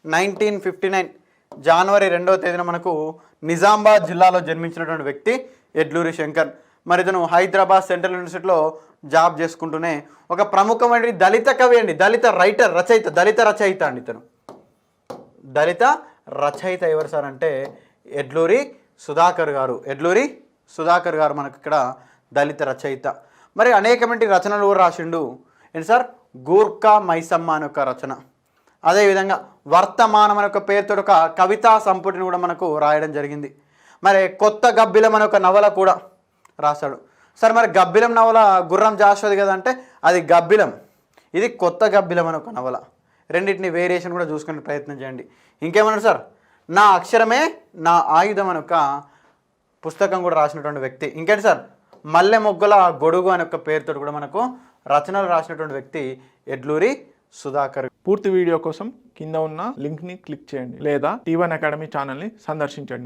1959 జనవరి 2వ తేదీన మనకు నిజామాబాద్ జిల్లాలో జన్మించినటువంటి వ్యక్తి ఎడ్లూరి శంకర్. మరి ఇతను హైదరాబాద్ సెంట్రల్ యూనివర్సిటీలో జాబ్ చేసుకుంటూనే ఒక ప్రముఖమైన దళిత కవి అండి, దళిత రైటర్, రచయిత, దళిత రచయిత అండి. ఇతను దళిత రచయిత ఎవరు సార్ అంటే ఎడ్లూరి సుధాకర్ గారు. ఎడ్లూరి సుధాకర్ గారు మనకు ఇక్కడ దళిత రచయిత. మరి అనేకమంది రచనలు కూడా రాసిండు. ఏంటి సార్? గూర్ఖా మైసమ్మ అనే ఒక రచన, అదేవిధంగా వర్తమానం అనే ఒక పేరుతో ఒక కవితా సంపుటిని కూడా మనకు రాయడం జరిగింది. మరి కొత్త గబ్బిలం అనే ఒక నవల కూడా రాశాడు. సార్ మరి గబ్బిలం నవల గుర్రం జాషువాది కదా అంటే అది గబ్బిలం, ఇది కొత్త గబ్బిలం అనే ఒక నవల. రెండింటిని వేరియేషన్ కూడా చూసుకునే ప్రయత్నం చేయండి. ఇంకేమన్నాడు సార్? నా అక్షరమే నా ఆయుధం అనే ఒక పుస్తకం కూడా రాసినటువంటి వ్యక్తి. ఇంకేంటి సార్? మల్లె మొగ్గల గొడుగు అనే ఒక పేరుతో కూడా మనకు రచనలు రాసినటువంటి వ్యక్తి ఎడ్లూరి సుధాకర్. పూర్తి వీడియో కోసం కింద ఉన్న లింక్ని క్లిక్ చేయండి లేదా T1 అకాడమీ ఛానల్ని సందర్శించండి.